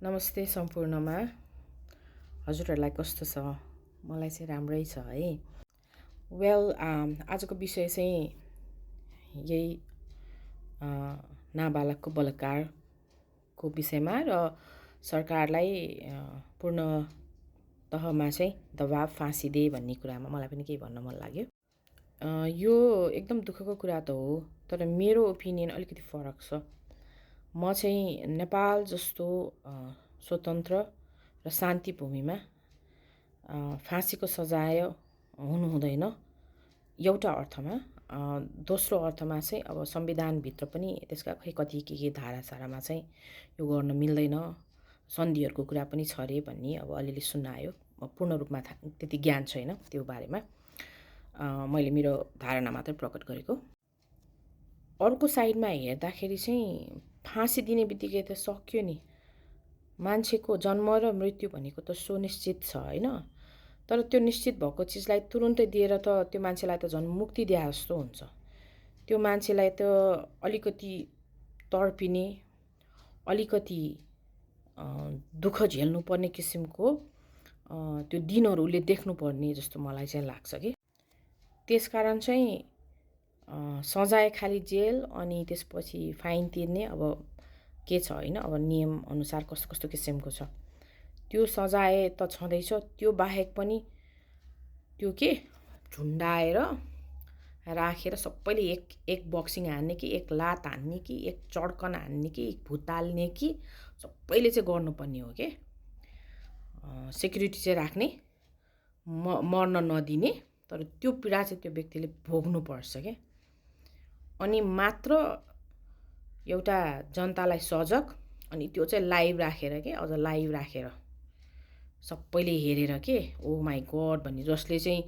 नमस्ते सम्पूर्णमा। हजुरहरूलाई कस्तो छ? मलाई चाहिँ राम्रै छ है। आजको विषय चाहिँ यही नाबालकको बलात्कारको विषयमा र सरकारलाई पूर्ण तहमा चाहिँ दबाब फाँसी दे भन्ने कुरामा मलाई पनि केही भन्न मन लाग्यो। यो एकदम दुःखको कुरा त हो, तर मेरो ओपिनियन अलिकति फरक छ। म चाहिँ नेपाल जस्तो स्वतन्त्र र शान्ति भूमिमा फाँसीको सजाय हुनु हुँदैन एउटा अर्थमा। दोस्रो अर्थमा चाहिँ अब संविधानभित्र पनि त्यसका खै कति के धारासारामा चाहिँ यो गर्न मिल्दैन, सन्धिहरूको कुरा पनि छ अरे भन्ने अब अलिअलि सुन्न आयो। पूर्ण रूपमा त्यति ज्ञान छैन त्यो बारेमा। मैले मेरो धारणा मात्रै प्रकट गरेको। अर्को साइडमा हेर्दाखेरि चाहिँ फाँसी दिने बित्तिकै त सक्यो नि। मान्छेको जन्म र मृत्यु भनेको त सुनिश्चित छ होइन। तर त्यो निश्चित भएको चिजलाई तुरुन्तै दिएर त त्यो मान्छेलाई त झन् मुक्ति दिए जस्तो हुन्छ। त्यो मान्छेलाई त अलिकति तर्पिने, अलिकति दुःख झेल्नुपर्ने किसिमको त्यो दिनहरू उसले देख्नुपर्ने जस्तो मलाई चाहिँ लाग्छ कि। त्यसकारण चाहिँ सजाय खाली जेल अनि त्यसपछि फाइन तिर्ने अब के छ होइन। अब नियम अनुसार कस्तो कस्तो किसिमको छ त्यो सजाय त छँदैछ। त्यो बाहेक पनि त्यो के झुन्डाएर राखेर सबैले एक बक्सिङ हान्ने कि एक लात हान्ने कि एक चड्कन हान्ने कि एक भुताल्ने कि सबैले चाहिँ गर्नुपर्ने हो के। सेक्युरिटी चाहिँ राख्ने, मर्न नदिने, तर त्यो पीडा चाहिँ त्यो व्यक्तिले भोग्नुपर्छ के। अनि मात्र एउटा जनतालाई सजग, अनि त्यो चाहिँ लाइभ राखेर के, अझ लाइभ राखेर सबैले हेरेर के ओ माई गड भन्ने, जसले चाहिँ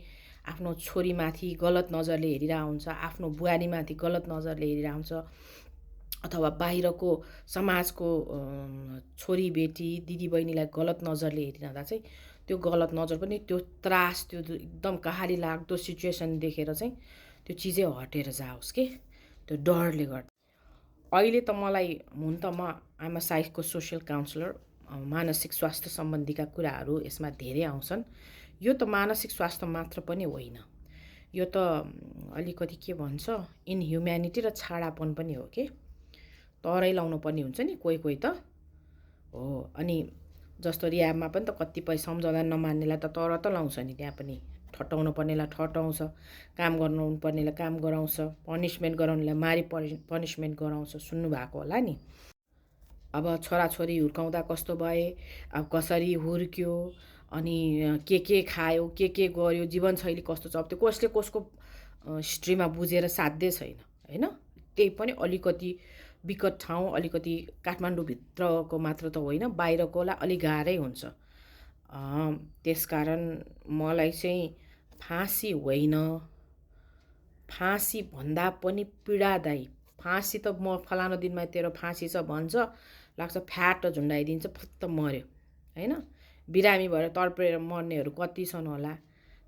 आफ्नो छोरीमाथि गलत नजरले हेरिरहेको हुन्छ, आफ्नो बुहारीमाथि गलत नजरले हेरिरहेको हुन्छ, अथवा बाहिरको समाजको छोरी बेटी दिदीबहिनीलाई गलत नजरले हेरिरहँदा चाहिँ त्यो गलत नजर पनि, त्यो त्रास, त्यो एकदम कहाली लाग्दो सिचुएसन देखेर चाहिँ त्यो चिजै हटेर जाओस् के, त्यो डरले गर्दा। अहिले त मलाई हुन त म आमा साइको सोसियल काउन्सिलर, मानसिक स्वास्थ्य सम्बन्धीका कुराहरू यसमा धेरै आउँछन्। यो त मानसिक स्वास्थ्य मात्र पनि होइन, यो त अलिकति के भन्छ इनह्युम्यानिटी र छाडापन पनि हो के। तरै लाउनु पर्ने हुन्छ नि कोही कोही त हो। अनि जस्तो रियाबमा पनि त कतिपय सम्झौता नमान्नेलाई त तर त लाउँछ नि, त्यहाँ पनि ठट्टाउनु पर्नेलाई ठट्टाउँछ, काम गर्नु पर्नेलाई काम गराउँछ, पनिसमेन्ट गराउनेलाई मारी पनिसमेन्ट गराउँछ। सुन्नुभएको होला नि। अब छोराछोरी हुर्काउँदा कस्तो भए, अब कसरी हुर्क्यो, अनि के खायो, के गर्यो, जीवनशैली कस्तो छ, अब त्यो कसले कसको हिस्ट्रीमा बुझेर साध्य छैन होइन। त्यही पनि अलिकति विकट ठाउँ, अलिकति काठमाडौँभित्रको मात्र त होइन, बाहिरकोलाई अलिक गाह्रै हुन्छ। त्यसकारण मलाई चाहिँ फाँसी होइन, फाँसी भन्दा पनि पीडादायी। फाँसी त म फलानो दिनमा तेरो फाँसी छ भन्छ, लाग्छ फ्याट झुन्डाइदिन्छ, फुत्त मर्यो होइन। बिरामी भएर तडपेर मर्नेहरू कति छन् होला,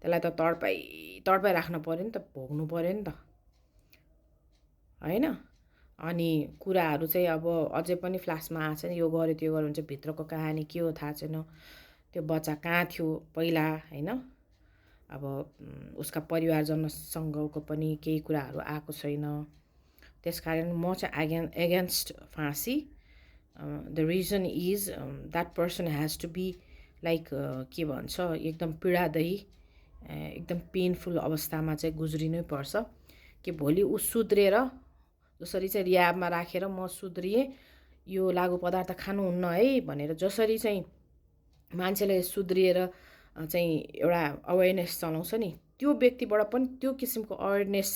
त्यसलाई त तडपाइ राख्नु पऱ्यो नि त, भोग्नु पऱ्यो नि त होइन। अनि कुराहरू चाहिँ अब अझै पनि फ्लासमा आएको छैन, यो गर्यो त्यो गर्यो भने चाहिँ भित्रको कहानी के हो थाहा छैन। त्यो बच्चा कहाँ थियो पहिला होइन। अब उसका परिवारजनसँगको पनि केही कुराहरू आएको छैन। त्यसकारण म चाहिँ एगेन्स्ट फाँसी। The reason is that person has to be like के भन्छ एकदम पीडादायी, एकदम पेनफुल अवस्थामा चाहिँ गुज्रिनै पर्छ कि भोलि ऊ सुध्रेर, जसरी चाहिँ रियाबमा राखेर म सुध्रिएँ, यो लागु पदार्थ खानुहुन्न है भनेर जसरी चाहिँ मान्छेले सुध्रिएर चाहिँ एउटा अवेरनेस चलाउँछ नि, त्यो व्यक्तिबाट पनि त्यो किसिमको अवेरनेस,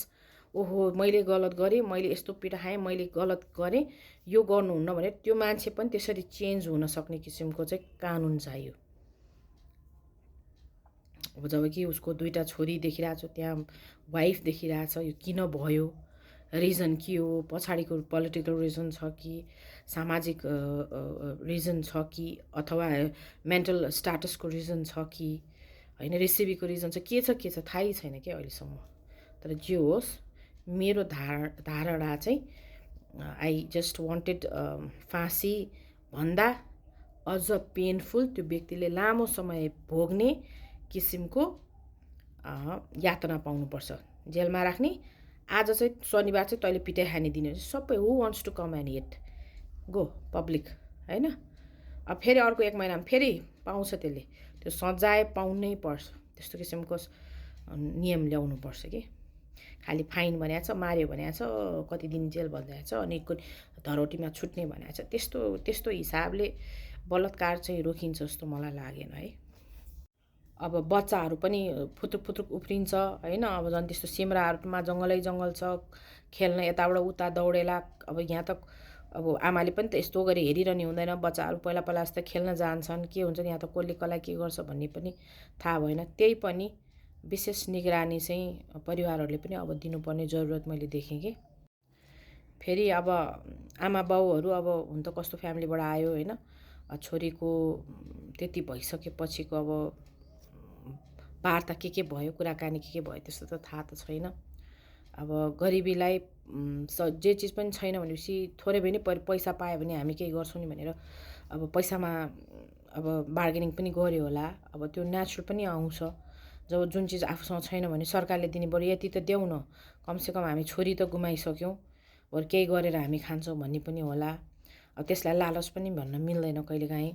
ओहो मैले गलत गरेँ, मैले यस्तो पीडा खाएँ, मैले गलत गरेँ, यो गर्नुहुन्न भने त्यो मान्छे पनि त्यसरी चेन्ज हुन सक्ने किसिमको चाहिँ कानुन चाहियो। अब जब कि उसको दुईवटा छोरी देखिरहेको छु, त्यहाँ वाइफ देखिरहेछ, यो किन भयो, रिजन के हो, पछाडिको पोलिटिकल रिजन छ कि सामाजिक रिजन छ कि अथवा मेन्टल स्ट्याटसको रिजन छ कि होइन, रेसिपीको रिजन छ, के छ थाहै छैन कि अहिलेसम्म। तर जे होस्, मेरो धारणा चाहिँ आई जस्ट वान्टेड फाँसी भन्दा अझ पेनफुल, त्यो व्यक्तिले लामो समय भोग्ने किसिमको यातना पाउनुपर्छ। जेलमा राख्ने, आज चाहिँ शनिबार चाहिँ तैँले पिटाइ खानिदिने, सबै who wants to come and hit go public, होइन। अब फेरि अर्को 1 महिनामा फेरि पाउँछ, त्यसले त्यो सजाय पाउनै पर्छ। त्यस्तो किसिमको नियम ल्याउनुपर्छ कि खालि फाइन भनेको छ, मार्यो भनेको छ, कति दिन जेल भनिरहेको छ, अनि धरोटीमा छुट्ने भनेको छ। त्यस्तो हिसाबले बलात्कार चाहिँ रोकिन्छ जस्तो मलाई लागेन है। अब बच्चाहरू पनि फुत्रुक फुत्रुक उफ्रिन्छ, होइन। अब झन् त्यस्तो सिमराहरूमा जङ्गलै जङ्गल छ, खेल्न यताबाट उता दौडेला। अब यहाँ त अब आमाले पनि त यस्तो गरी हेरिरहने हुँदैन। बच्चाहरू पहिला जस्तो खेल्न जान्छन्, के हुन्छ यहाँ त कसले कसलाई के गर्छ भन्ने पनि थाहा भएन। त्यही पनि विशेष निगरानी चाहिँ परिवारहरूले पनि अब दिनुपर्ने जरुरत मैले देखेँ कि। फेरि अब आमा बाउहरू अब हुन त कस्तो फ्यामिलीबाट आयो, होइन। छोरीको त्यति भइसकेपछिको अब वार्ता के भयो, कुराकानी के भयो, त्यस्तो त थाहा त छैन। अब गरिबीलाई जे चिज पनि छैन भनेपछि थोरै भए पनि पैसा पायो भने हामी केही गर्छौँ नि भनेर अब पैसामा अब बार्गेनिङ पनि गर्यो होला। अब त्यो नेचुरल पनि आउँछ। जब जुन चिज आफूसँग छैन भने सरकारले दिने, बरु यति त देऊ न, कमसेकम हामी छोरी त गुमाइसक्यौँ, बरु केही गरेर हामी खान्छौँ भन्ने पनि होला। अब त्यसलाई लालच पनि भन्न मिल्दैन कहिलेकाहीँ।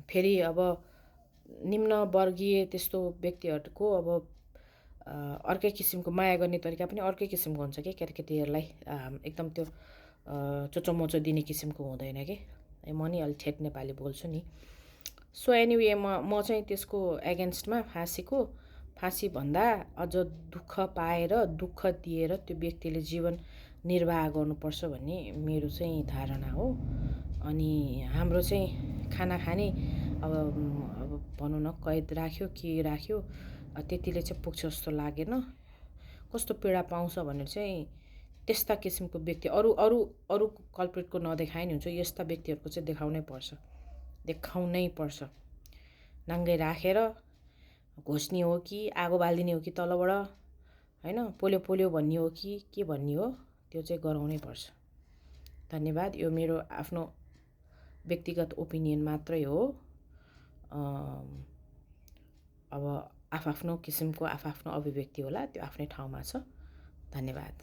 फेरि अब निम्नवर्गीय त्यस्तो व्यक्तिहरूको अब अर्कै किसिमको माया गर्ने तरिका पनि अर्कै किसिमको हुन्छ कि केटाकेटीहरूलाई एकदम त्यो चोचोमोचो दिने किसिमको हुँदैन कि। म नि अलि ठेट नेपाली बोल्छु नि। सो एनिवे म चाहिँ त्यसको एगेन्स्टमा फाँसी भन्दा अझ दुःख पाएर दुःख दिएर त्यो व्यक्तिले जीवन निर्वाह गर्नुपर्छ भन्ने मेरो चाहिँ धारणा हो। अनि हाम्रो चाहिँ खाना खाने अब भनौँ न कैद राख्यो के राख्यो, त्यतिले चाहिँ पुग्छ जस्तो लागेन। कस्तो पीडा पाउँछ भनेर चाहिँ त्यस्ता किसिमको व्यक्ति अरू कल्प्रिटको नदेखाए नि हुन्छ, यस्ता व्यक्तिहरूको चाहिँ देखाउनै पर्छ। नाङ्गै राखेर घोच्ने हो कि आगो बालिदिने हो कि तलबाट, होइन, पोल्यो भन्ने हो कि के भन्ने हो, त्यो चाहिँ गराउनै पर्छ। धन्यवाद। यो मेरो आफ्नो व्यक्तिगत ओपिनियन मात्रै हो। अब आफ्नो किसिमको आफ्नो अभिव्यक्ति होला, त्यो आफ्नै ठाउँमा छ। धन्यवाद।